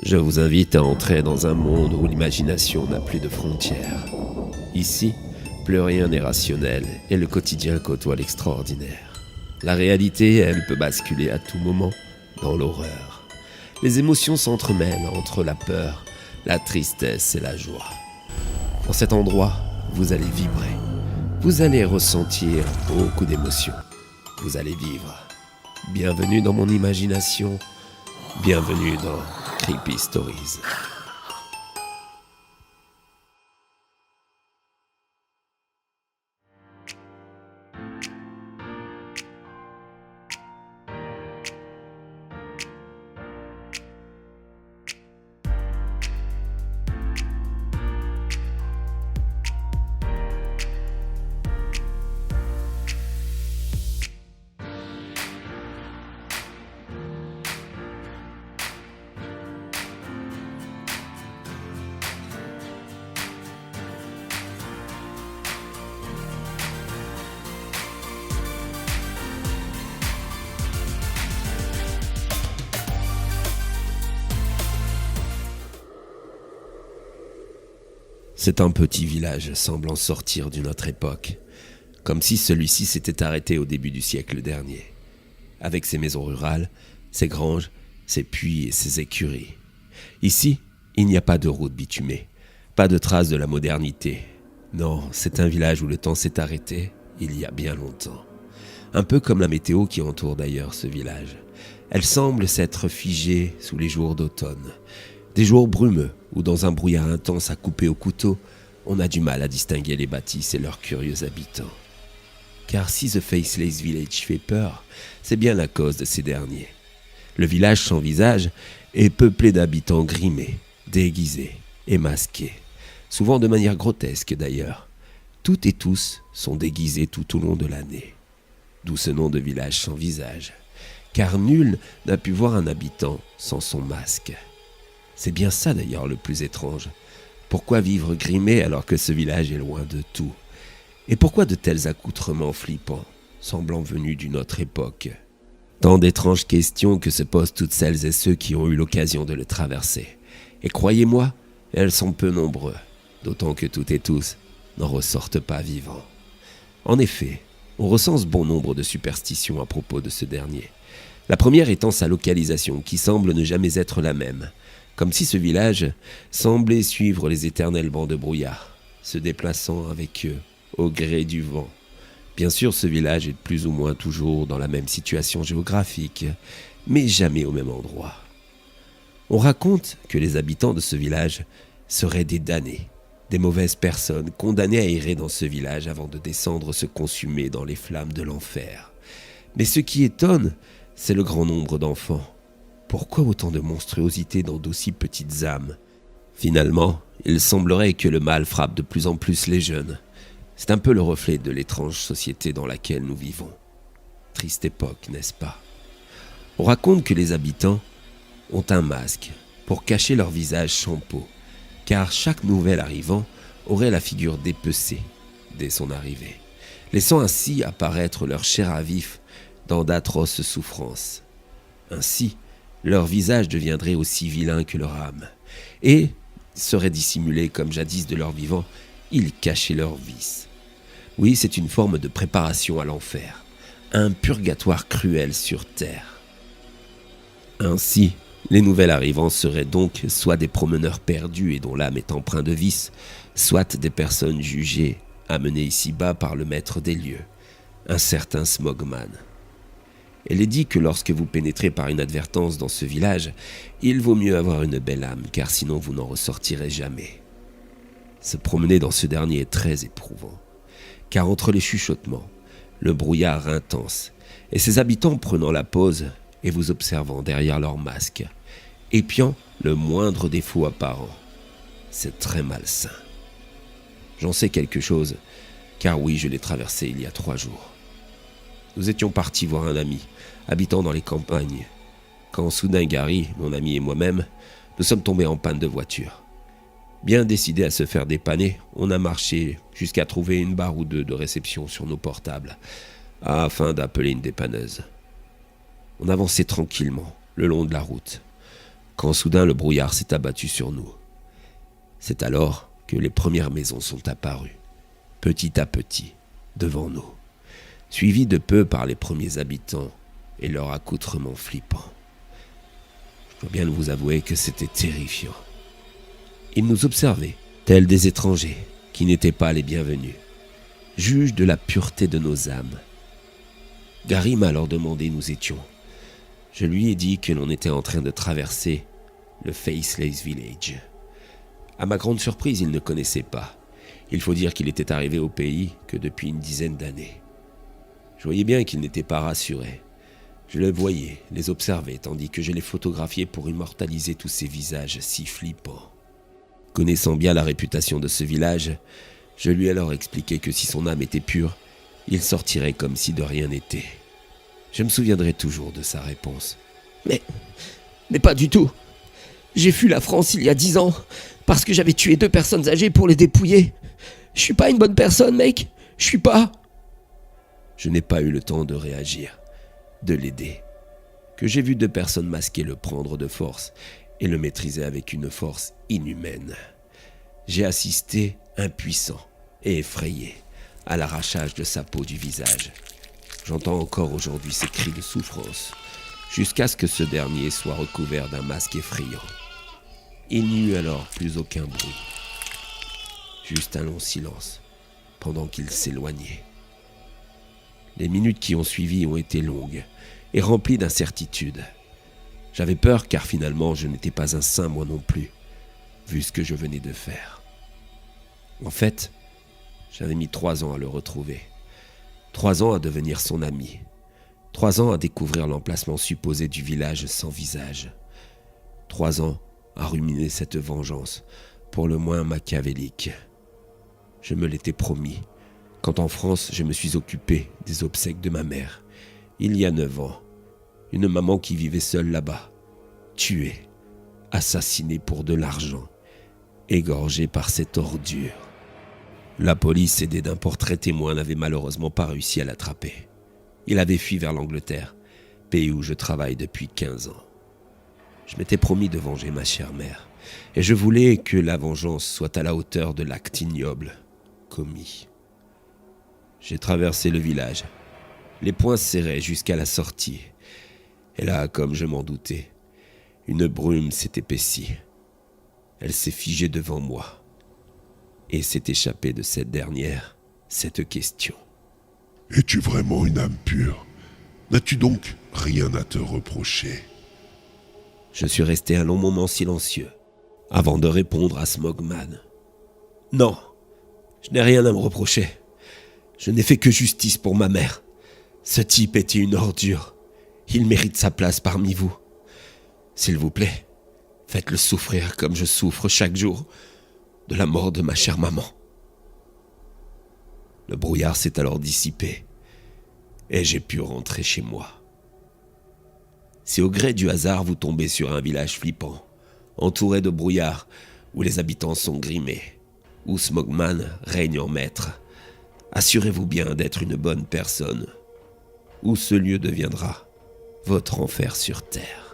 Je vous invite à entrer dans un monde où l'imagination n'a plus de frontières. Ici, plus rien n'est rationnel et le quotidien côtoie l'extraordinaire. La réalité, elle, peut basculer à tout moment dans l'horreur. Les émotions s'entremêlent entre la peur, la tristesse et la joie. Dans cet endroit, vous allez vibrer. Vous allez ressentir beaucoup d'émotions. Vous allez vivre. Bienvenue dans mon imagination. Bienvenue dans Creepy Stories. C'est un petit village semblant sortir d'une autre époque, comme si celui-ci s'était arrêté au début du siècle dernier, avec ses maisons rurales, ses granges, ses puits et ses écuries. Ici, il n'y a pas de route bitumée, pas de traces de la modernité. Non, c'est un village où le temps s'est arrêté il y a bien longtemps. Un peu comme la météo qui entoure d'ailleurs ce village. Elle semble s'être figée sous les jours d'automne. Des jours brumeux, où dans un brouillard intense à couper au couteau, on a du mal à distinguer les bâtisses et leurs curieux habitants. Car si The Faceless Village fait peur, c'est bien la cause de ces derniers. Le village sans visage est peuplé d'habitants grimés, déguisés et masqués, souvent de manière grotesque d'ailleurs. Toutes et tous sont déguisés tout au long de l'année. D'où ce nom de village sans visage, car nul n'a pu voir un habitant sans son masque. C'est bien ça d'ailleurs le plus étrange. Pourquoi vivre grimé alors que ce village est loin de tout? Et pourquoi de tels accoutrements flippants, semblant venus d'une autre époque? Tant d'étranges questions que se posent toutes celles et ceux qui ont eu l'occasion de le traverser. Et croyez-moi, elles sont peu nombreux, d'autant que toutes et tous n'en ressortent pas vivants. En effet, on recense bon nombre de superstitions à propos de ce dernier. La première étant sa localisation, qui semble ne jamais être la même. Comme si ce village semblait suivre les éternels vents de brouillard, se déplaçant avec eux au gré du vent. Bien sûr, ce village est plus ou moins toujours dans la même situation géographique, mais jamais au même endroit. On raconte que les habitants de ce village seraient des damnés, des mauvaises personnes condamnées à errer dans ce village avant de descendre se consumer dans les flammes de l'enfer. Mais ce qui étonne, c'est le grand nombre d'enfants. Pourquoi autant de monstruosité dans d'aussi petites âmes? Finalement, il semblerait que le mal frappe de plus en plus les jeunes. C'est un peu le reflet de l'étrange société dans laquelle nous vivons. Triste époque, n'est-ce pas? On raconte que les habitants ont un masque pour cacher leur visage sans peau, car chaque nouvel arrivant aurait la figure dépecée dès son arrivée, laissant ainsi apparaître leur chair à vif dans d'atroces souffrances. Ainsi, leur visage deviendrait aussi vilain que leur âme, et serait dissimulé comme jadis de leur vivant, ils cachaient leurs vices. Oui, c'est une forme de préparation à l'enfer, un purgatoire cruel sur terre. Ainsi, les nouvelles arrivants seraient donc soit des promeneurs perdus et dont l'âme est empreinte de vices, soit des personnes jugées, amenées ici-bas par le maître des lieux, un certain Smogman. Elle est dit que lorsque vous pénétrez par inadvertance dans ce village, il vaut mieux avoir une belle âme, car sinon vous n'en ressortirez jamais. Se promener dans ce dernier est très éprouvant, car entre les chuchotements, le brouillard intense, et ses habitants prenant la pause et vous observant derrière leur masque, épiant le moindre défaut apparent, c'est très malsain. J'en sais quelque chose, car oui, je l'ai traversé il y a 3 jours. Nous étions partis voir un ami, habitant dans les campagnes, quand soudain Gary, mon ami et moi-même, nous sommes tombés en panne de voiture. Bien décidés à se faire dépanner, on a marché jusqu'à trouver une barre ou deux de réception sur nos portables, afin d'appeler une dépanneuse. On avançait tranquillement, le long de la route, quand soudain le brouillard s'est abattu sur nous. C'est alors que les premières maisons sont apparues, petit à petit, devant nous, suivies de peu par les premiers habitants et leur accoutrement flippant. Je dois bien vous avouer que c'était terrifiant. Ils nous observaient, tels des étrangers qui n'étaient pas les bienvenus, juges de la pureté de nos âmes. Gary m'a alors demandé où nous étions. Je lui ai dit que l'on était en train de traverser le Faceless Village. À ma grande surprise, il ne connaissait pas. Il faut dire qu'il était arrivé au pays que depuis une dizaine d'années. Je voyais bien qu'il n'était pas rassuré. Je les voyais, les observais, tandis que je les photographiais pour immortaliser tous ces visages si flippants. Connaissant bien la réputation de ce village, je lui ai alors expliqué que si son âme était pure, il sortirait comme si de rien n'était. Je me souviendrai toujours de sa réponse. Mais pas du tout. J'ai fui la France il y a 10 ans parce que j'avais tué 2 personnes âgées pour les dépouiller. Je suis pas une bonne personne, mec. Je suis pas. Je n'ai pas eu le temps de réagir, de l'aider. Que j'ai vu 2 personnes masquées le prendre de force et le maîtriser avec une force inhumaine. J'ai assisté, impuissant et effrayé, à l'arrachage de sa peau du visage. J'entends encore aujourd'hui ses cris de souffrance, jusqu'à ce que ce dernier soit recouvert d'un masque effrayant. Il n'y eut alors plus aucun bruit, juste un long silence, pendant qu'il s'éloignait. Les minutes qui ont suivi ont été longues et remplies d'incertitudes. J'avais peur car finalement je n'étais pas un saint moi non plus, vu ce que je venais de faire. En fait, j'avais mis 3 ans à le retrouver. 3 ans à devenir son ami. 3 ans à découvrir l'emplacement supposé du village sans visage. 3 ans à ruminer cette vengeance, pour le moins machiavélique. Je me l'étais promis, quand en France je me suis occupé des obsèques de ma mère, il y a 9 ans. Une maman qui vivait seule là-bas, tuée, assassinée pour de l'argent, égorgée par cette ordure. La police, aidée d'un portrait témoin, n'avait malheureusement pas réussi à l'attraper. Il avait fui vers l'Angleterre, pays où je travaille depuis 15 ans. Je m'étais promis de venger ma chère mère, et je voulais que la vengeance soit à la hauteur de l'acte ignoble commis. J'ai traversé le village, les poings serrés jusqu'à la sortie, et là, comme je m'en doutais, une brume s'est épaissie. Elle s'est figée devant moi, et s'est échappée de cette dernière, cette question. Es-tu vraiment une âme pure? N'as-tu donc rien à te reprocher? Je suis resté un long moment silencieux, avant de répondre à Smogman. Non, je n'ai rien à me reprocher. Je n'ai fait que justice pour ma mère. Ce type était une ordure. Il mérite sa place parmi vous. S'il vous plaît, faites-le souffrir comme je souffre chaque jour de la mort de ma chère maman. Le brouillard s'est alors dissipé et j'ai pu rentrer chez moi. Si au gré du hasard vous tombez sur un village flippant, entouré de brouillard, où les habitants sont grimés, où Smogman règne en maître, assurez-vous bien d'être une bonne personne, ou ce lieu deviendra votre enfer sur terre.